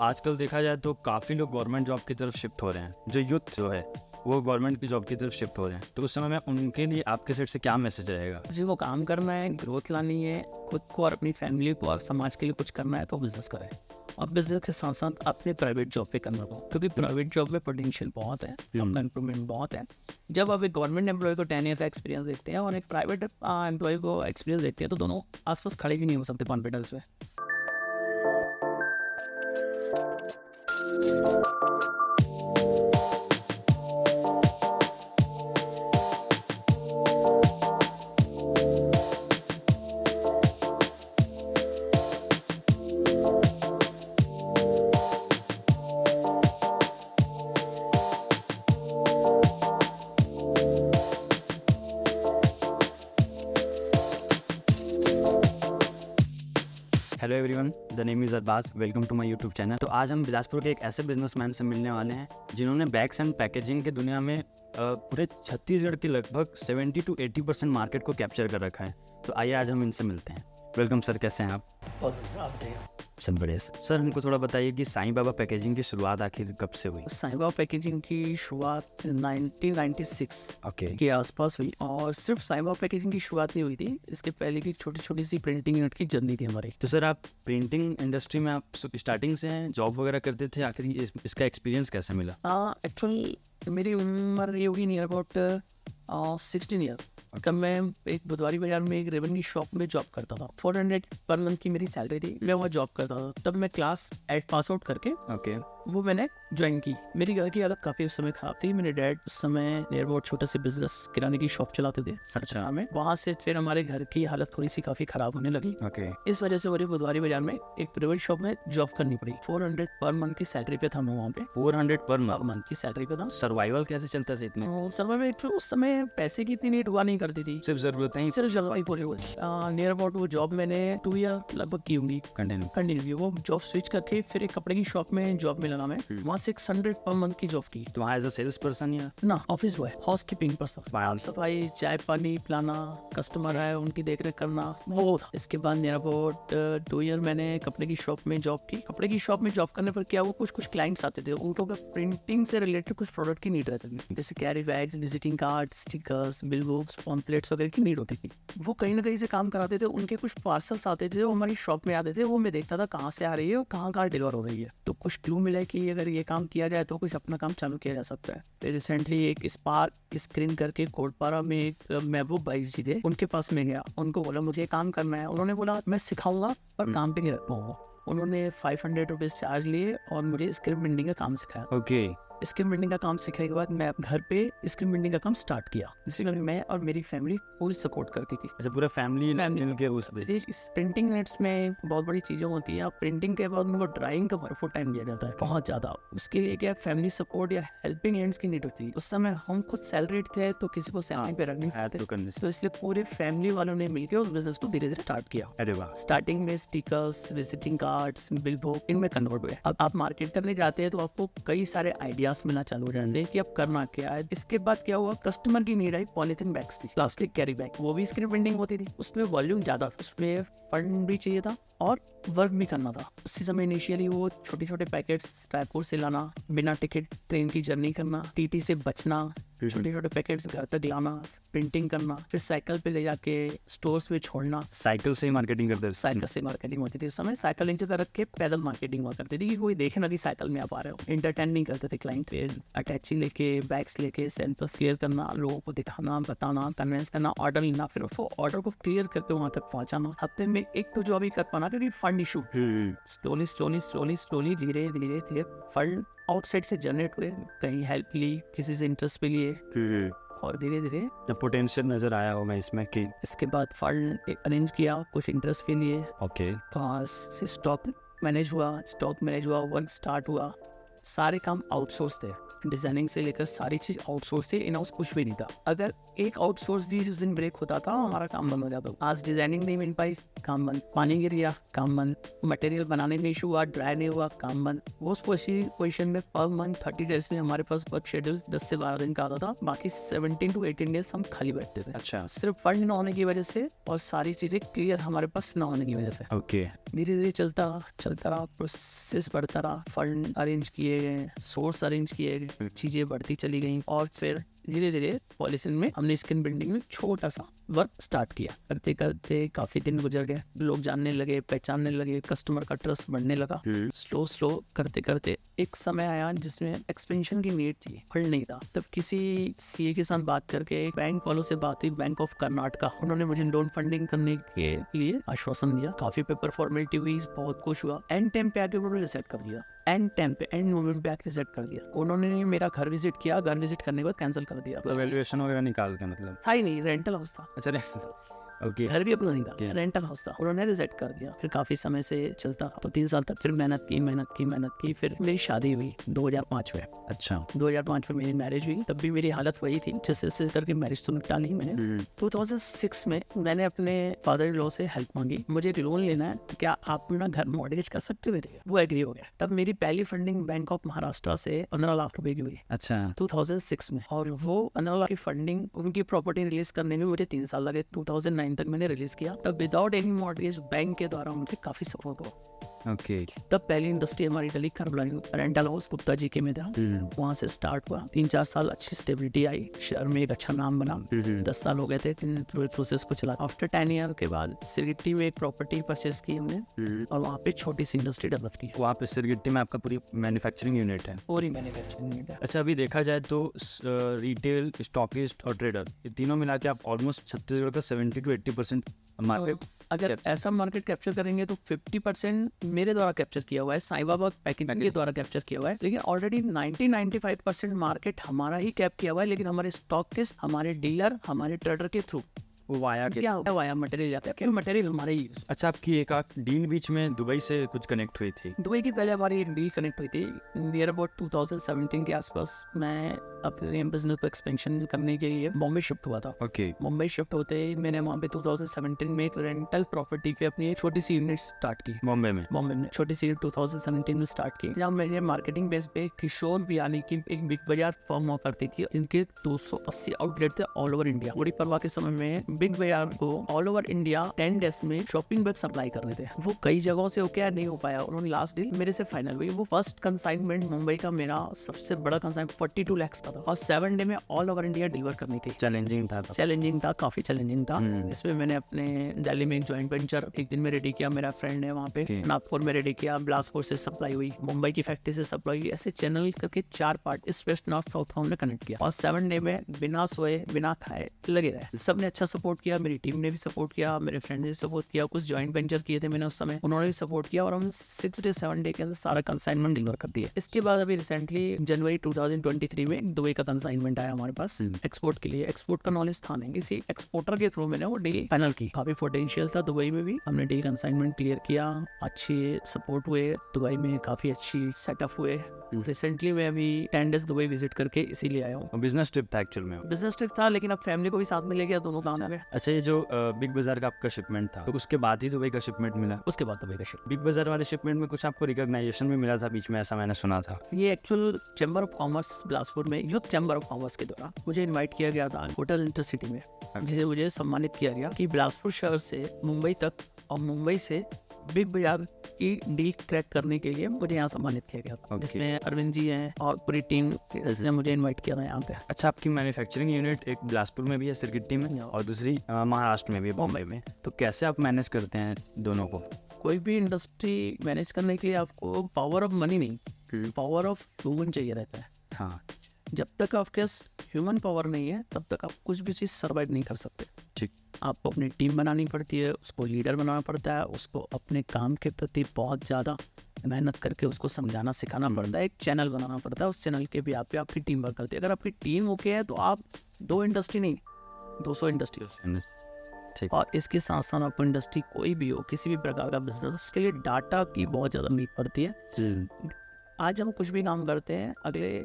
आजकल देखा जाए तो काफ़ी लोग गवर्नमेंट जॉब की तरफ शिफ्ट हो रहे हैं। जो यूथ जो है वो गवर्नमेंट की जॉब की तरफ शिफ्ट हो रहे हैं। तो उस समय में उनके लिए आपके साइड से क्या मैसेज रहेगा? जिसको को काम करना है, ग्रोथ लानी है, खुद को और अपनी फैमिली को और समाज के लिए कुछ करना है तो बिजनेस करें। और बिजनेस के साथ साथ अपने प्राइवेट जॉब पे करना हो, क्योंकि प्राइवेट जॉब में पोटेंशियल बहुत है, अपना इम्प्रूवमेंट बहुत है। जब आप एक गवर्नमेंट एम्प्लॉय को 10 ईयर का एक्सपीरियंस देखते हैं और एक प्राइवेट एम्प्लॉय को एक्सपीरियंस देखते हैं तो दोनों आसपास खड़े भी नहीं हो सकते कॉन्फिडेंस में। Hello everyone, the name is Arbaaz. Welcome to my YouTube channel. तो आज हम बिलासपुर के एक ऐसे बिजनेसमैन से मिलने वाले हैं जिन्होंने बैग्स एंड पैकेजिंग की दुनिया में पूरे छत्तीसगढ़ के लगभग 70 to 80% मार्केट को कैप्चर कर रखा है। तो आइए आज हम इनसे मिलते हैं। वेलकम सर, कैसे हैं आप? आप बताइए। सब बढ़िया सर। हमको थोड़ा बताइए कि साईं बाबा पैकेजिंग की शुरुआत आखिर कब से हुई? साईं बाबा पैकेजिंग की शुरुआत 1996 ओके। के आसपास हुई और सिर्फ साईं बाबा पैकेजिंग की शुरुआत नहीं हुई थी, इसके पहले की छोटी छोटी सी प्रिंटिंग यूनिट की जर्नी थी हमारी। तो सर आप प्रिंटिंग इंडस्ट्री में आप स्टार्टिंग से हैं, जॉब वगैरह करते थे, आखिर इसका एक्सपीरियंस कैसे मिला? एक्चुअल मेरी उम्र ये होगी नियर अबाउट 16 ईयर। तब मैं एक बुधवारी बाजार में एक रेवन की शॉप में जॉब करता था। 400 पर मंथ की मेरी सैलरी थी, मैं वहाँ जॉब करता था। तब मैं क्लास 8 पास आउट करके ओके। वो मैंने ज्वाइन की। मेरी घर की हालत काफ़ी उस समय ख़राब थी। मेरे डैड उस समय नियर अबाउट छोटा सा बिजनेस किराने की शॉप चलाते थे सरचना में। वहाँ से फिर हमारे घर की हालत थोड़ी सी काफ़ी ख़राब होने लगी। ओके। इस वजह से मुझे बुधवारी बाजार में एक प्राइवेट शॉप में जॉब करनी पड़ी। 400 पर मंथ की सैलरी पे था मैं वहाँ पे। 400 पर पर मंथ की सैलरी पे था। सर्वाइवल कैसे चलता था इतने? सर्वे में उस समय पैसे की इतनी नीड हुआ नहीं करती थी, सिर्फ ज़रूरतें ही सिर्फ जलवायु पूरी हुई। नियर अबाउट वो जॉब मैंने 2 ईयर लगभग की होंगी कंटिन्यू। वो जॉब स्विच करके फिर एक कपड़े की शॉप में जॉब मिला मैं। वहाँ 600 पर मंथ की जॉब की। तो वहाँ एज अ सेल्स पर्सन या ना office boy, house keeping person, साफ सफाई, चाय पानी पिलाना, कस्टमर है उनकी देख रेख करना, वो था। इसके बाद नियर अबाउट 2 ईयर मैंने कपड़े की शॉप में जॉब की। कपड़े की शॉप में जॉब करने पर क्या हुआ, कुछ क्लाइंट्स आते थे, उनको प्रिंटिंग से रिलेटेड कुछ प्रोडक्ट की नीड रहती थी, जैसे carry bags, visiting card, stickers, bill books, pamphlets वगैरह की नीड होती थी। वो कहीं ना कहीं से काम कराते थे। उनके कुछ पार्सल्स आते थे, वो हमारी शॉप में आते थे। वो मैं देखता था कहाँ से आ रही है और कहाँ डिलीवर हो रही है। तो कुछ क्लू मिला कि अगर ये काम किया जाए तो कुछ अपना काम चालू किया जा सकता है। फिर रिसेंटली एक स्पार्क स्क्रीन करके कोटपारा में एक महबूब भाई जी थे, उनके पास में गया। उनको बोला मुझे काम करना है। उन्होंने बोला मैं सिखाऊंगा पर काम पे नहीं रख पाऊंगा। उन्होंने 500 रुपीज़ चार्ज लिए और मुझे स्क्रीन प्रिंटिंग का काम सिखाया। ओके। स्क्रीन प्रिंटिंग का काम सीखने के बाद मैं घर पे स्क्रीन प्रिंटिंग का काम स्टार्ट किया, जिसमें मैं और मेरी फैमिली पूरी सपोर्ट करती थी। अच्छा, पूरा फैमिली मिल के उस इस प्रिंटिंग यूनिट्स में बहुत बड़ी चीज़ें होती है। प्रिंटिंग के बाद उनको ड्राइंग का भरपूर टाइम दिया जाता है, बहुत ज़्यादा। उसके लिए क्या फैमिली सपोर्ट या हेल्पिंग हैंड्स की नीड होती है। उस समय हम खुद सैलरीड थे तो किसी को सैलरी पे रख नहीं पाते, तो इसलिए पूरे फैमिली वालों ने मिलकर उस बिजनेस को धीरे धीरे स्टार्ट किया। अरे वाह। स्टार्टिंग में stickers, visiting cards, bill book इनमें कन्वर्ट हुए। अब आप मार्केट करने जाते हैं तो आपको कई सारे आइडियाज मिलना चालू हो जाते हैं कि अब करना क्या है। इसके बाद क्या हुआ, कस्टमर की नीड आई पॉलिथीन बैग्स की, प्लास्टिक कैरी बैग। वो भी स्क्रीन प्रिंटिंग होती थी, उसमें वॉल्यूम ज्यादा था, उसमें फंड भी चाहिए था और वर्क भी करना था। उसी समय इनिशियली वो छोटे छोटे पैकेट्स रायपुर से लाना, बिना टिकट ट्रेन की जर्नी करना, टीटी से बचना, छोटे छोटे पैकेट्स घर तक लाना, प्रिंटिंग करना, फिर साइकिल पे ले जाके स्टोर्स में छोड़ना। साइकिल से ही मार्केटिंग करते थे? साइकिल से मार्केटिंग होती थी उस समय। साइकिल नीचे तरह के पैदल मार्केटिंग हुआ करती थी कि कोई देखे ना कि साइकिल में आप आ रहे हो। एंटरटेन नहीं करते थे क्लाइंट। फिर अटैची लेके, बैग्स लेके, सैंपल क्लियर करना, लोगों को दिखाना, बताना, कन्वेंस करना, ऑर्डर लेना, फिर उसको ऑर्डर को क्लियर करके वहाँ तक पहुँचाना। हफ्ते में एक तो जॉब ही कर पाना, क्योंकि fund issue. Slowly slowly slowly slowly धीरे धीरे धीरे फंड आउटसाइड से जनरेट हुए। कहीं हेल्प ली, किसी से इंटरेस्ट पे लिए, और धीरे धीरे जब पोटेंशियल नजर आया होगा इसमें कि इसके बाद फंड अरेंज किया, कुछ इंटरेस्ट पे लिए। ओके। कहाँ से स्टॉक मैनेज हुआ, वर्क स्टार्ट हुआ। सारे काम आउटसोर्स थे, डिजाइनिंग से लेकर सारी चीज आउटसोर्स थे, इन हाउस कुछ भी नहीं था। अगर एक आउटसोर्स भी उस दिन ब्रेक होता था, हमारा काम बंद हो जाता था। आज डिजाइनिंग नहीं मिल पाई, काम बंद। पानी गिर गया, काम बंद। मटेरियल बनाने में इशू हुआ, ड्राई नहीं हुआ, काम बंद। उस पोजीशन में पर मंथ 30 डेज में हमारे पास वर्क शेड्यूल 10 से 12 दिन का आता था, बाकी 17 to 18 डेज हम खाली बैठते थे। अच्छा, सिर्फ फंड न होने की वजह से और सारी चीजें क्लियर हमारे पास न होने की वजह से। ओके। धीरे धीरे चलता रहा, प्रोसेस बढ़ता रहा, फंड अरेंज किए गए, सोर्स अरेंज किए गए, चीजें बढ़ती चली गई और फिर धीरे धीरे पॉलिसिन में हमने स्किन बिल्डिंग में छोटा सा वर्क स्टार्ट किया। करते करते काफी दिन गुजर गए, लोग जानने लगे, पहचानने लगे, कस्टमर का ट्रस्ट बढ़ने लगा। स्लो करते करते एक समय आया जिसमें एक्सपेंशन की नीड थी, फंड नहीं था। तब किसी सीए के साथ बात करके बैंक वालों से बात हुई, बैंक ऑफ कर्नाटका, उन्होंने मुझे लोन फंडिंग करने के लिए आश्वासन दिया। काफी पेपर फॉर्मेलिटी हुई, बहुत कुछ हुआ। एंड टाइम पे आके उन्होंने रिसेट कर दिया, एंड टाइम पे, एंड मोमेंट पे आके रिसेट कर दिया। उन्होंने मेरा घर विजिट किया, घर विजिट करने के बाद कैंसिल कर दिया। वैल्यूएशन वगैरह निकाल के मतलब? था ही नहीं, रेंटल हाउस था। अच्छा, ओके। घर भी अपना नहीं था, Yeah. रेंटल हाउस था। उन्होंने रिजेक्ट कर दिया। फिर काफी समय से चलता, तो 3 साल तक फिर मेहनत की। फिर मेरी शादी हुई 2005 में। अच्छा। 2005 में मेरी मैरिज हुई। तब भी मेरी हालत वही थी, जैसे करके मैरिज तो निपटा ली मैंने। 2006 में मैंने अपने फादर इन लॉ से हेल्प मांगी, मुझे लोन लेना है, क्या आप अपना घर मॉर्गेज कर सकते हो मेरे? वो एग्री हो गया। तब मेरी पहली फंडिंग बैंक ऑफ महाराष्ट्र से 15 लाख रुपए की हुई। अच्छा। 2006 में, और वो 15 लाख की फंडिंग, उनकी प्रॉपर्टी रिलीज करने में मुझे 3 साल लगे। 2009 तक मैंने रिलीज किया। तब विदाउट एनी मॉर्गेज बैंक के द्वारा मुझे काफी सपोर्ट हुआ। ओके। तब पहली इंडस्ट्री हमारी डली रेंटल हाउस गुप्ता जी के में था। वहाँ से स्टार्ट हुआ। 3-4 साल अच्छी स्टेबिलिटी आई, शहर में एक अच्छा नाम बना। 10 साल हो गए थे प्रोसेस को चला। आफ्टर 10 ईयर के बाद सिरगिट्टी में एक प्रॉपर्टी परचेस की हमने, और वहाँ पे छोटी सी इंडस्ट्री डेवलप की। वहाँ पे सिरगिट्टी में आपका पूरी मैन्युफैक्चरिंग यूनिट है? पूरी मैन्युफैक्चरिंग यूनिट है। अच्छा, अभी देखा जाए तो रिटेल, स्टॉकिस्ट और ट्रेडर, ये तीनों मिला के आप ऑलमोस्ट छत्तीसगढ़ का 70 to 80% मार्केट। अगर ऐसा मार्केट कैप्चर करेंगे तो 50% मेरे द्वारा कैप्चर किया हुआ है, साईं बाबा पैकेजिंग के द्वारा कैप्चर किया हुआ है। लेकिन ऑलरेडी 90-95% मार्केट हमारा ही कैप किया हुआ है। लेकिन हमारे स्टॉकिस्ट, हमारे डीलर, हमारे ट्रेडर के थ्रू वो वाया के क्या होता है, वाया मटेरियल जाता है, क्या मटेरियल हमारे ही। अच्छा, आपकी एक आध डील बीच में दुबई से कुछ कनेक्ट हुई थी? दुबई की पहले हमारी एक डील कनेक्ट हुई थी नियर अबाउट 2017 के आसपास। मैं अपने बिजनेस को एक्सपेंशन करने के लिए बॉम्बे शिफ्ट हुआ था। ओके। मुंबई शिफ्ट होते ही मैंने वहाँ पे 2017 में एक रेंटल प्रॉपर्टी पे अपनी एक छोटी सी यूनिट स्टार्ट की। बॉम्बे में छोटी सी 2017 में स्टार्ट की, जहाँ मैंने मार्केटिंग बेस पे किशोर बियानी की एक बिग बाजार फर्म हुआ करती थी, जिनके 280 आउटलेट थे ऑल ओवर इंडिया। बड़ी परवाह के समय में बिग बाजार को ऑल ओवर इंडिया 10 डेज में शॉपिंग बैग सप्लाई कर रहे थे। वो कई जगहों से होके नहीं हो पाया। उन्होंने लास्ट डील मेरे से फाइनल हुई। वो फर्स्ट कंसाइनमेंट मुंबई का मेरा सबसे बड़ा कंसाइनमेंट 42 लाख का था, और 7 डे में ऑल ओवर इंडिया डिलीवर करनी थी। चैलेंजिंग था, काफी चैलेंजिंग था। इसमें मैंने अपने दिल्ली में एक जॉइंट वेंचर एक दिन में रेडी किया, मेरा फ्रेंड है वहाँ पे, नागपुर में रेडी किया, बिलासपुर से सप्लाई हुई, मुंबई की फैक्ट्री से सप्लाई हुई। ऐसे चैनल करके 4 पार्ट इस वेस्ट नॉर्थ साउथ हमने कनेक्ट किया, और 7 डे में बिना सोए बिना खाए लगे रहे। सबने अच्छा सपोर्ट किया, मेरी टीम ने भी सपोर्ट किया, मेरे फ्रेंड ने सपोर्ट किया, कुछ जॉइंट वेंचर किए थे मैंने उस समय, उन्होंने भी सपोर्ट किया, और हम 6 डे 7 डे के अंदर सारा कंसाइनमेंट डिलीवर कर दिया। इसके बाद अभी रिसेंटली जनवरी 2023 में दुबई का कंसाइनमेंट आया हमारे पास एक्सपोर्ट के लिए। एक्सपोर्ट का नॉलेज था नहीं, किसी एक्सपोर्टर के थ्रू मैंने वो डील फाइनल की। काफी पोटेंशियल था दुबई में भी, हमने डील कंसाइनमेंट क्लियर किया, अच्छे सपोर्ट हुए दुबई में, काफी अच्छी सेटअप हुए। रिसेंटली मैं अभी 10 डेज दुबई विजिट करके इसीलिए आया हूँ। बिजनेस ट्रिप था एक्चुअल में? बिजनेस ट्रिप था, लेकिन अब फैमिली को भी साथ में ले गया, दोनों काम में। अच्छा, ये जो बिग बाजार का आपका शिपमेंट था, तो उसके बाद ही दुबई का शिपमेंट मिला? उसके बाद दुबई का शिप। बिग बाजार वाले शिपमेंट में कुछ आपको रिकॉग्नाइजेशन भी मिला था बीच में, ऐसा मैंने सुना था? ये actual chamber of commerce Bilaspur में, यूथ चैम्बर ऑफ कॉमर्स के द्वारा मुझे इनवाइट किया गया था होटल इंटरसिटी में, जिसे मुझे सम्मानित किया गया कि बिलासपुर शहर से मुंबई तक और मुंबई से बिग बाजार की डील क्रैक करने के लिए मुझे यहाँ सम्मानित किया गया था। जिसमें अरविंद जी हैं और पूरी टीम ने मुझे इनवाइट किया था यहाँ पे। अच्छा, आपकी मैन्युफैक्चरिंग यूनिट एक बिलासपुर में भी है सिरगिट्टी में, और दूसरी महाराष्ट्र में भी है, बॉम्बे में। तो कैसे आप मैनेज करते हैं दोनों को? कोई भी इंडस्ट्री मैनेज करने के लिए आपको पावर ऑफ मनी नहीं, पावर ऑफ ह्यूमन चाहिए रहता है। हाँ, जब तक आपके पास ह्यूमन पावर नहीं है तब तक आप कुछ भी चीज़ सर्वाइव नहीं कर सकते। ठीक। आपको अपनी टीम बनानी पड़ती है, उसको लीडर बनाना पड़ता है, उसको अपने काम के प्रति बहुत ज़्यादा मेहनत करके उसको समझाना सिखाना पड़ता है, एक चैनल बनाना पड़ता है, उस चैनल के भी आप पे आपकी टीम वर्क करती है। अगर आपकी टीम ओके है तो आप 2 इंडस्ट्री नहीं 200 इंडस्ट्री हो। ठीक। और इसके साथ साथ आपको इंडस्ट्री कोई भी हो, किसी भी प्रकार का बिजनेस, उसके लिए डाटा की बहुत ज़्यादा नीड पड़ती है। आज हम कुछ भी काम करते हैं, अगले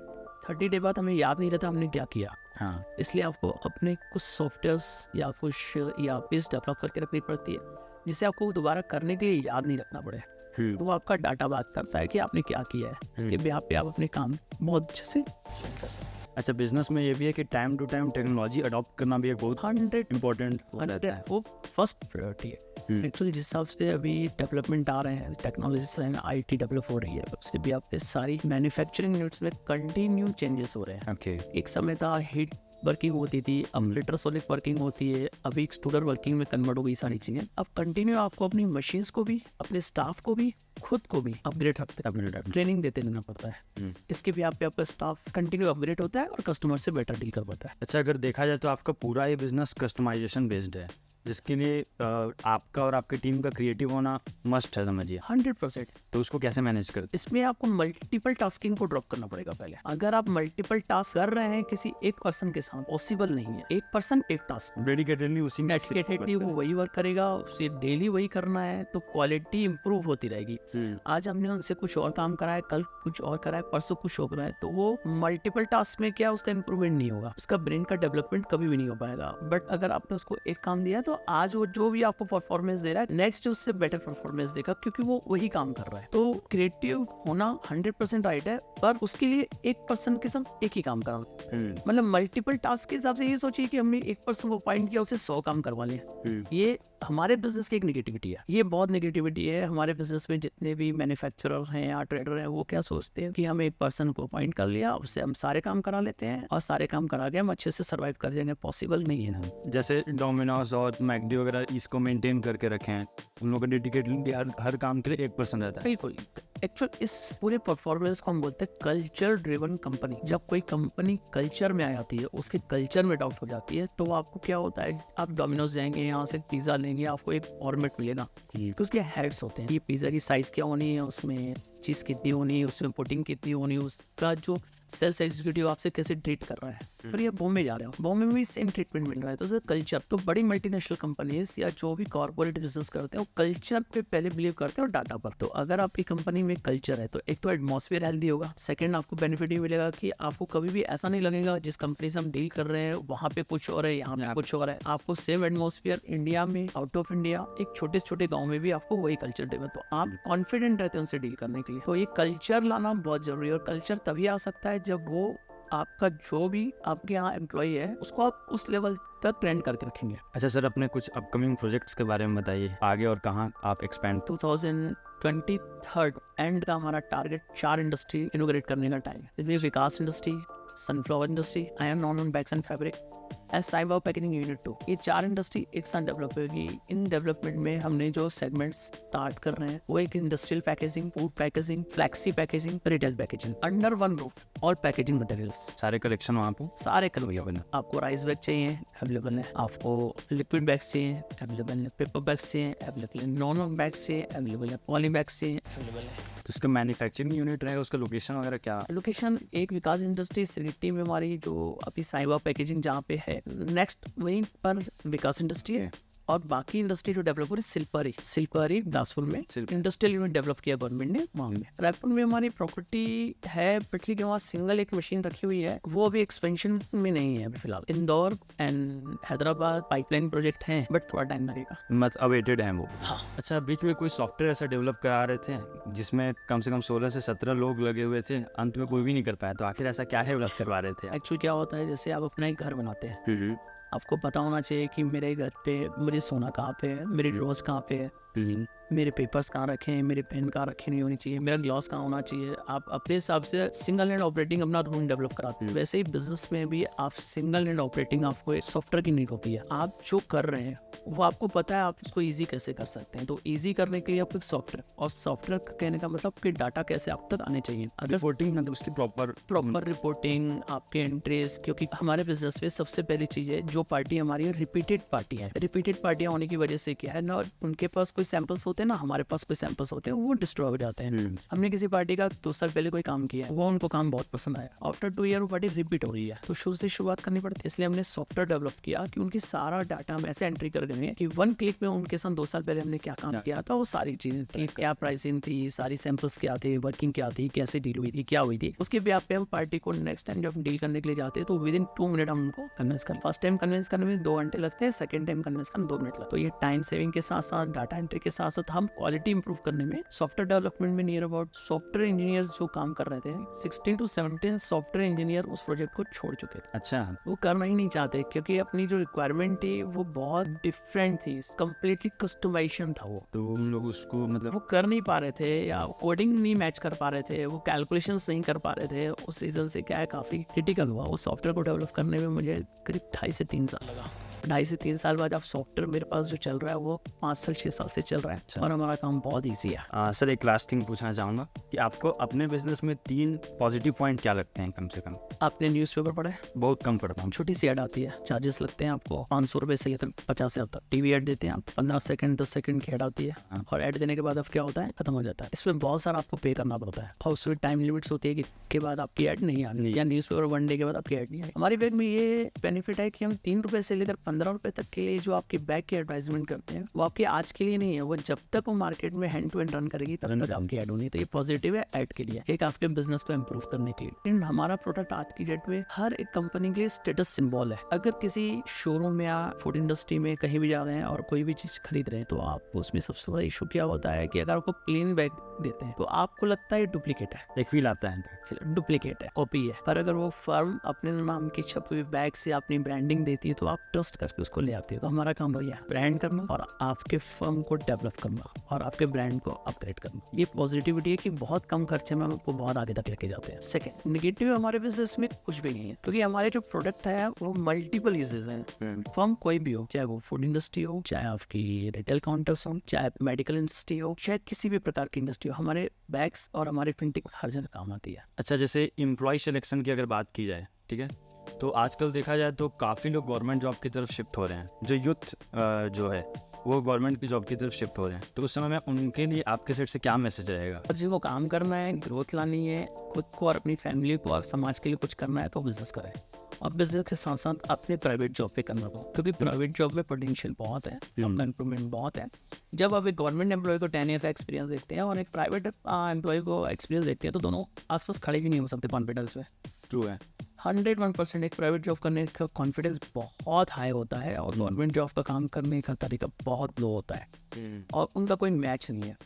30 डे बाद हमें याद नहीं रहता हमने क्या किया। हाँ, इसलिए आपको अपने कुछ सॉफ्टवेयर्स या कुछ ERPs डेवलप करके रखनी पड़ती है, जिसे आपको दोबारा करने के लिए याद नहीं रखना पड़े। तो वो आपका डाटा बात करता है कि आपने क्या किया है, उसके बिहाफ पे आप अपने काम बहुत अच्छे से spend कर सकते हैं। अच्छा, बिजनेस में ये भी है कि time to time technology adopt करना भी एक बहुत 100 इम्पोर्टेंट रहता है। वो फर्स्ट प्रायोरिटी है। एक्चुअली जिस हिसाब से अभी डेवलपमेंट आ रहे हैं, टेक्नोलॉजी से IT डेवलप हो रही है, उसके भी आप पे सारी मैन्युफैक्चरिंग यूनिट्स में कंटिन्यू चेंजेस हो रहे हैं। ओके, एक समय था हीट वर्किंग होती थी, अब अल्ट्रासोनिक वर्किंग होती है, अभी एक्सट्रूडर वर्किंग में कन्वर्ट हो गई सारी चीज़ें। अब कंटिन्यू आपको अपनी मशीन्स को भी, अपने स्टाफ को भी, खुद को भी अपग्रेड ट्रेनिंग देते रहना पड़ता है। इसके भी आप पे आपका स्टाफ कंटिन्यू अपग्रेड होता है और कस्टमर से बेटर डील कर पाता है। अच्छा, अगर देखा जाए तो आपका पूरा ही बिजनेस कस्टमाइजेशन बेस्ड है, जिसके लिए आपका और आपकी टीम का क्रिएटिव होना मस्ट है, समझिए। 100%। तो उसको कैसे मैनेज करते इसमें आपको मल्टीपल टास्किंग को ड्रॉप करना पड़ेगा पहले। अगर आप मल्टीपल टास्क कर रहे हैं किसी एक पर्सन के साथ, पॉसिबल नहीं है। एक पर्सन एक टास्क, डेडिकेटेडली उसी में डेडिकेटेडली वो वही वर्क करेगा, उसे डेली वही करना है, तो क्वालिटी इंप्रूव होती रहेगी। आज हमने उनसे कुछ और काम कराया, कल कुछ और कराया, परसों कुछ और कराया, तो वो मल्टीपल टास्क में क्या उसका इंप्रूवमेंट नहीं होगा, उसका ब्रेन का डेवलपमेंट कभी भी नहीं हो पाएगा। बट अगर आपने उसको एक काम दिया तो आज वो जो भी आपको परफॉर्मेंस दे रहा है, नेक्स्ट उससे बेटर परफॉर्मेंस देगा, क्योंकि वो वही काम कर रहा है। तो क्रिएटिव होना 100% राइट है, पर उसके लिए एक पर्सन के साथ एक ही काम करना, मतलब मल्टीपल टास्क के हिसाब से ये सोचिए कि हमने एक पर्सन को पॉइंट किया, उसे 100 काम करवा लिए। ये हमारे बिजनेस की एक नेगेटिविटी है, ये बहुत नेगेटिविटी है हमारे बिजनेस में। जितने भी मैन्युफैक्चरर हैं या ट्रेडर हैं, वो क्या सोचते हैं कि हम एक पर्सन को अपॉइंट कर लिया, उससे हम सारे काम करा लेते हैं और सारे काम करा के हम अच्छे से सर्वाइव कर जाएंगे। पॉसिबल नहीं है ना। जैसे डोमिनोज और मैकडी वगैरह इसको मेंटेन करके रखे हैं, उन लोगों का डेडिकेटली हर काम के लिए एक पर्सन रहता है। बिल्कुल। एक्चुअल इस पूरे परफॉर्मेंस को हम बोलते हैं कल्चर ड्रिवन कंपनी। जब कोई कंपनी कल्चर में आ जाती है, उसके कल्चर में डाउट हो जाती है, तो आपको क्या होता है, आप डोमिनोज जाएंगे, यहाँ से पिज्जा लेंगे, आपको एक फॉर्मेट मिलेगा कि उसके हेड्स होते हैं, ये पिज्जा की साइज क्या होनी है, उसमें चीज़ कितनी होनी है, उसमें पुडिंग कितनी होनी है, उसका जो सेल्स एग्जीक्यूटिव आपसे कैसे ट्रीट कर रहा है। फिर ये बॉम्बे जा रहे हो, बॉम्बे में भी सेम ट्रीटमेंट मिल रहा है। तो सर कल्चर, तो बड़ी मल्टीनेशनल कंपनीज या जो भी कॉर्पोरेट बिजनेस करते हैं, वो कल्चर पे पहले बिलीव करते हैं और डाटा पर। तो अगर आपकी कंपनी में कल्चर है, तो एक तो एटमॉस्फेयर हेल्दी होगा, सेकंड आपको बेनिफिट ये मिलेगा कि आपको कभी भी ऐसा नहीं लगेगा जिस कंपनी से हम डील कर रहे हैं वहाँ पे कुछ और है, यहाँ पे कुछ और है। आपको सेम एटमॉस्फेयर इंडिया में, आउट ऑफ इंडिया, एक छोटे छोटे गाँव में भी आपको वही कल्चर देगा, तो आप कॉन्फिडेंट रहते हैं उनसे डील करने के लिए। तो ये कल्चर लाना बहुत जरूरी है, और कल्चर तभी आ सकता है जब वो आपका जो भी आपके यहाँ एम्प्लॉय है, उसको आप उस लेवल तक ट्रेंड करके रखेंगे। अच्छा सर, अपने कुछ अपकमिंग प्रोजेक्ट्स के बारे में बताइए, आगे और कहाँ आप एक्सपेंड। 2023 एंड का हमारा टारगेट 4 इंडस्ट्री इनोग्रेट करने का टाइम है। इसमें Vikas industry, sunflower industry, iron non bags and fabric and cyber packaging unit 2, ये 4 इंडस्ट्री एक साथ डेवलप होगी। इन डेवलपमेंट में हमने जो सेगमेंट्स स्टार्ट कर रहे हैं, वो एक industrial packaging, food packaging, flexi packaging, retail packaging, under one roof, और पैकेजिंग मटेरियल्स। सारे कलेक्शन वहाँ पे सारे कल आपको राइस बैग चाहिए, अवेलेबल है। आपको लिक्विड बैग्स चाहिए, अवेलेबल है। पेपर बैग्स चाहिए, अवेलेबल है। नॉन बैग्स चाहिए, अवेलेबल है। पॉली बैग्स चाहिए, अवेलेबल है। तो उसका मैन्युफैक्चरिंग यूनिट रहेगा, उसका लोकेशन वगैरह क्या। लोकेशन एक विकास इंडस्ट्री सिटी में हमारी, जो अभी साइबर पैकेजिंग जहाँ पे है, नेक्स्ट वहीं पर विकास इंडस्ट्री है, और बाकी इंडस्ट्री जो डेवलप हो रही है सिल्परी बिलासपुर में इंडस्ट्रियल यूनिट डेवलप किया गवर्नमेंट ने वहाँ में। रायपुर में हमारी प्रॉपर्टी है, पिछली के वहाँ सिंगल एक मशीन रखी हुई है, वो अभी एक्सपेंशन में नहीं है अभी फिलहाल। Indore and Hyderabad pipeline project है, बट थोड़ा टाइम लगेगा, मत अवेटेड है वो। हाँ। अच्छा, बीच में कोई सॉफ्टवेयर ऐसा डेवलप करा रहे थे जिसमें कम से कम 16 से 17 लोग लगे हुए थे, अंत में कोई भी नहीं कर पाया, तो आखिर ऐसा क्या डेवलप करवा रहे थे। एक्चुअली क्या होता है, जैसे आप अपना एक घर बनाते हैं, आपको पता होना चाहिए कि मेरे घर पे मुझे सोना कहाँ पे है, मेरी ड्रॉर्स कहाँ पे है, मेरे पेपर्स कहाँ रखे हैं, मेरे पेन कहाँ रखे नहीं होनी चाहिए, मेरा ग्लास कहाँ होना चाहिए। आप अपने हिसाब से सिंगल हैंड ऑपरेटिंग अपना रूम डेवलप कराते हैं। वैसे ही बिजनेस में भी आप सिंगल हैंड ऑपरेटिंग, आपको एक सॉफ्टवेयर की नीड होती है। आप जो कर रहे हैं वो आपको पता है, आप उसको ईजी कैसे कर सकते हैं। तो ईजी करने के लिए आपको एक सॉफ्टवेयर, और सॉफ्टवेयर कहने का मतलब कि डाटा कैसे आप तक आने चाहिए। अगर रिपोर्टिंग मतलब उसकी प्रॉपर रिपोर्टिंग, आपके एंट्रीज, क्योंकि हमारे बिजनेस में सबसे पहली चीज है, जो पार्टी हमारी रिपीटेड पार्टी है। रिपीटेड पार्टियां होने की वजह से क्या है ना, उनके पास कोई कोई सैंपल्स होते हैं ना, हमारे पास कोई सैंपल्स होते हैं, वो डिस्ट्रॉय हो जाते हैं। हमने किसी पार्टी का 2 साल पहले कोई काम किया है, वो उनको काम बहुत पसंद आया, आफ्टर 2 ईयर वो पार्टी रिपीट हो रही है, तो शुरू से शुरुआत करनी पड़ती है। इसलिए हमने सॉफ्टवेयर डेवलप किया कि उनकी सारा डाटा हम ऐसे एंट्री कर देंगे कि 1 क्लिक में उनके साथ 2 साल पहले हमने क्या काम किया था, वो सारी चीजें की, क्या प्राइसिंग थी, सारी सैंपल्स क्या थे, वर्किंग क्या थी, कैसे डील हुई थी, क्या हुई थी, उसके बेस पे हम पार्टी को नेक्स्ट टाइम जब डील करने के लिए जाते हैं तो विद इन 2 मिनट हम उनको कन्विंस कर, फर्स्ट टाइम कन्विंस करने में 2 घंटे लगते हैं, सेकंड टाइम कन्विंस करने 2 मिनट लगते हैं। तो ये टाइम सेविंग के साथ साथ डाटा एंट्री के साथ साथ हम क्वालिटी इंप्रूव करने में सॉफ्टवेयर डेवलपमेंट में नियर अबाउट सॉफ्टवेयर इंजीनियर्स जो काम कर रहे थे 16 to 17 सॉफ्टवेयर इंजीनियर उस प्रोजेक्ट को छोड़ चुके थे। अच्छा, वो करना ही नहीं चाहते क्योंकि अपनी जो रिक्वायरमेंट थी वो बहुत डिफरेंट थी, कम्प्लीटली कस्टमाइजेशन था वो। तो उन लोग उसको मतलब वो कर नहीं पा रहे थे या कोडिंग नहीं मैच कर पा रहे थे, वो कैलकुलेशंस नहीं कर पा रहे थे। उस रीज़न से क्या है, काफ़ी क्रिटिकल हुआ। उस सॉफ्टवेयर को डेवलप करने में मुझे करीब 2.5 से 3 साल लगा। 2.5 से 3 साल बाद अब सॉफ्टवेयर मेरे पास जो चल रहा है वो 5 साल 6 साल से चल रहा है और हमारा काम बहुत ईजी है। सर एक लास्ट थिंग पूछना चाहूँगा कि आपको अपने बिजनेस में 3 पॉजिटिव पॉइंट क्या लगते हैं कम से कम? आपने न्यूज़पेपर पढ़ा है? बहुत कम पढ़ता हूँ। छोटी सी ऐड आती है, चार्जेस लगते हैं आपको 500 रुपये से लेकर 50,000 तक। टीवी ऐड देते हैं आप, 15 सेकंड 10 सेकंड की ऐड आती है और ऐड देने के बाद अब क्या होता है, खत्म हो जाता है। इसमें बहुत सारा आपको पे करना पड़ता है और उसमें टाइम लिमिट्स होती है कि के बाद आपकी ऐड नहीं आनी या न्यूज़पेपर 1 डे के बाद आपकी ऐड नहीं आनी। हमारी बैग में ये बेनिफिट है कि हम 3 रुपये से लेकर 15 रुपये तक के लिए जो आपकी बैग की एडवर्टाइजमेंट करते हैं वो आपके आज के लिए नहीं है, वो जब तक वो मार्केट में हैंड टू हैंड रन करेगी तब तक आपकी ऐड होनी। तो ये पॉजिटिव है ऐड के लिए, एक आपके बिजनेस को इम्प्रूव करने के लिए। लेकिन हमारा प्रोडक्ट आज की डेट में हर एक कंपनी के लिए स्टेटस सिंबल है। अगर किसी शोरूम में या फूड इंडस्ट्री में कहीं भी जा रहे हैं और कोई भी चीज खरीद रहे हैं तो आप उसमें सबसे बड़ा इशू क्या होता है कि अगर आपको प्लेन बैग देते हैं तो आपको लगता है डुप्लीकेट है, एक फील आता है, डुप्लीकेट है, कॉपी है। पर अगर वो फर्म अपने नाम की छपी हुई बैग से अपनी ब्रांडिंग देती है तो आप ट्रस्ट करके उसको ले आते हो। तो हमारा काम भैया ब्रांड करना और आपके फर्म को डेवलप करना और आपके ब्रांड को अपग्रेड करना। ये पॉजिटिविटी है कि बहुत कम खर्चे में हम आपको बहुत आगे तक लेके जाते हैं। सेकंड नेगेटिव हमारे बिजनेस में कुछ भी नहीं है क्योंकि हमारे जो प्रोडक्ट है वो मल्टीपल यूजेस हैं। फर्म कोई भी हो, चाहे वो फूड इंडस्ट्री हो, चाहे आपकी रिटेल काउंटर्स हो, चाहे मेडिकल इंडस्ट्री हो, चाहे किसी भी प्रकार की इंडस्ट्री हो, हमारे बैग्स और हमारी प्रिंटिंग हर जगह काम आती है। अच्छा, जैसे एम्प्लॉय सिलेक्शन की अगर बात की जाए, ठीक है, तो आजकल देखा जाए तो काफ़ी लोग गवर्नमेंट जॉब की तरफ शिफ्ट हो रहे हैं। जो यूथ जो है वो गवर्नमेंट की जॉब की तरफ शिफ्ट हो रहे हैं, तो उस समय में उनके लिए आपके साइड से क्या मैसेज रहेगा? और जिनको काम करना है, ग्रोथ लानी है, खुद को और अपनी फैमिली को और समाज के लिए कुछ करना है तो बिजनेस करें और बिजनेस के साथ साथ अपने प्राइवेट जॉब पे करना हो क्योंकि प्राइवेट जॉब में पोटेंशियल बहुत है, अपना इंप्रूवमेंट बहुत है। जब आप एक गवर्नमेंट एम्प्लॉय को 10 ईयर का एक्सपीरियंस देखते हैं और एक प्राइवेट एम्प्लॉय को एक्सपीरियंस देखते हैं तो दोनों आसपास खड़े भी नहीं हो सकते कॉन्फिडेंस में। ट्रू है, 101% एक प्राइवेट जॉब करने का कॉन्फिडेंस बहुत हाई होता है और गवर्नमेंट जॉब का काम करने का तरीका बहुत लो होता है और उनका कोई मैच नहीं है।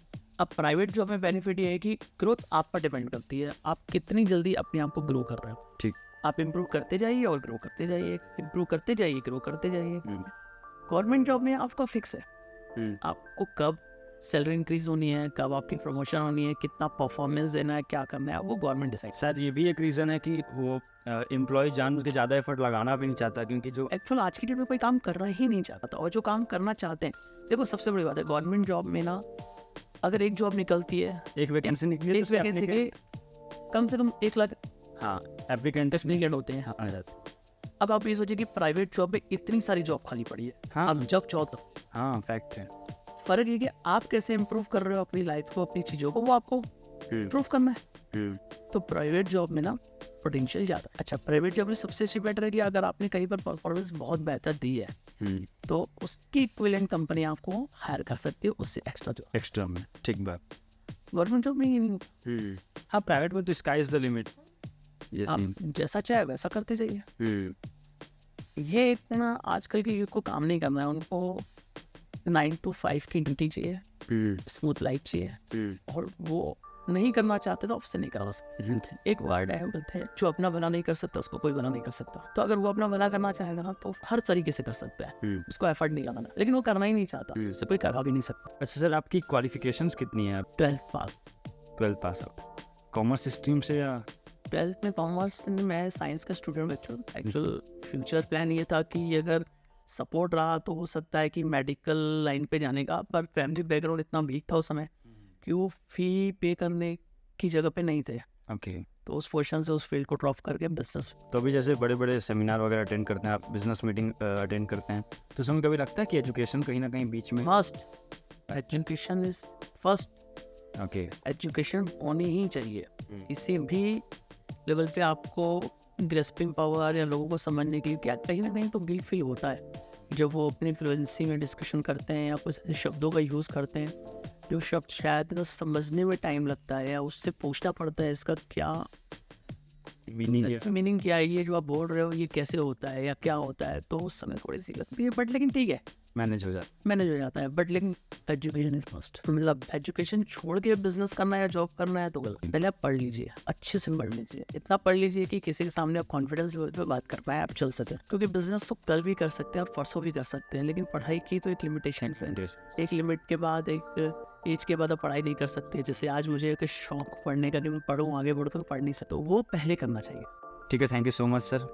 अब प्राइवेट जॉब में बेनिफिट ये है कि ग्रोथ आप पर डिपेंड करती है, आप कितनी जल्दी अपने आप को ग्रो कर रहे हो। ठीक, आप इम्प्रूव करते जाइए और ग्रो करते जाइए, इम्प्रूव करते जाइए, ग्रो करते जाइए। गवर्नमेंट जॉब में आपका फिक्स है, आपको कब सैलरी इंक्रीज होनी है, कब आपकी प्रमोशन होनी है, कितना परफॉर्मेंस देना है, क्या करना है, वो गवर्नमेंट डिसाइड। शायद ये भी एक रीज़न है कि वो एम्प्लॉय जान के ज़्यादा एफर्ट लगाना भी नहीं चाहता क्योंकि जो एक्चुअल आज की डेट में कोई काम करना ही नहीं चाहता था और जो काम करना चाहते हैं, देखो सबसे बड़ी बात है गवर्नमेंट जॉब में ना, अगर एक जॉब निकलती है, एक वैकेंसी निकली एक वैकेंसी के कम से कम 1 लाख हाँ एप्लीकेंट एप्लीकेंट होते हैं। आ जाते। अब आप ये सोचिए कि प्राइवेट जॉब में इतनी सारी जॉब खाली पड़ी है, हाँ अब जब चाहो तब। हाँ फैक्ट है। फर्क ये कि आप कैसे इम्प्रूव कर रहे हो अपनी लाइफ को, अपनी चीज़ों को, वो आपको इम्प्रूव करना है। तो प्राइवेट जॉब में ना पोटेंशियल ज़्यादा। अच्छा, प्राइवेट जॉब में सबसे अच्छी बेटर है कि अगर आपने कहीं पर परफॉर्मेंस बहुत बेहतर दी है तो उसकी इक्विवेलेंट कंपनी आपको हायर कर सकती है उससे एक्स्ट्रा जॉब, एक्स्ट्रा में। ठीक बात। गवर्नमेंट जॉब में हाँ प्राइवेट में तो स्काई इज द लिमिट, आप जैसा चाहे वैसा करते जाइए। ये इतना आजकल के यूथ को काम नहीं करना है, उनको 9 to 5 की ड्यूटी चाहिए, स्मूथ लाइफ चाहिए और वो नहीं करना चाहते तो आपसे नहीं करा सकते। एक वर्ड है बोलते हैं, जो अपना भला नहीं कर सकता उसको कोई भला नहीं कर सकता। तो अगर वो अपना भला करना चाहेगा ना तो हर तरीके से कर सकता है, उसको एफर्ट नहीं लगाना, लेकिन वो करना ही नहीं चाहता, उससे कोई करा भी नहीं सकता। अच्छा सर, आपकी क्वालिफिकेशंस कितनी है? 12th पास। 12th pass out. Commerce stream से या 12th में कॉमर्स, मैं साइंस का स्टूडेंट बच्चों। एक्चुअल फ्यूचर प्लान ये था कि अगर सपोर्ट रहा तो हो सकता है कि मेडिकल लाइन पे जाने का, पर फैमिली बैकग्राउंड इतना वीक था उस समय कि वो फी पे करने की जगह पे नहीं थे। ओके। तो उस पोर्शन से उस फील्ड को ड्रॉप करके बिजनेस। तो अभी जैसे बड़े बड़े सेमिनार वगैरह अटेंड करते हैं आप, बिजनेस मीटिंग अटेंड करते हैं, तो उसमें कभी लगता है कि एजुकेशन कहीं ना कहीं बीच में must education is first, okay. Education होनी ही चाहिए। हम्म। किसी भी लेवल पे आपको ग्रेस्पिंग पावर या लोगों को समझने के लिए क्या कहीं ना कहीं तो गिल्ट फील होता है जब वो अपनी फ्लुएंसी में डिस्कशन करते हैं या कुछ ऐसे शब्दों का यूज़ करते हैं जो शब्द शायद ना समझने में टाइम लगता है या उससे पूछना पड़ता है इसका क्या मीनिंग क्या है, ये जो आप बोल रहे हो ये कैसे होता है या क्या होता है, तो उस समय थोड़ी सी लगती है, बट लेकिन ठीक है, मैनेज हो जाए। मैनेज हो जाता है। बट लेकिन एजुकेशन इज मस्ट, मतलब एजुकेशन छोड़ के बिजनेस करना है या जॉब करना है तो गलत। पहले आप पढ़ लीजिए, अच्छे से पढ़ लीजिए, इतना पढ़ लीजिए कि किसी के सामने आप कॉन्फिडेंस पे बात कर पाए, आप चल सके, क्योंकि बिजनेस तो कल भी कर सकते हैं और परसों भी कर सकते हैं, लेकिन पढ़ाई की तो एक लिमिटेशन है। एक लिमिट के बाद, एक एज के बाद आप पढ़ाई नहीं कर सकते। जैसे आज मुझे एक शौक पढ़ने का कि मैं पढ़ूँ, आगे बढ़ूँ, तो पढ़ नहीं सकता, वो पहले करना चाहिए। ठीक है, thank you so much sir.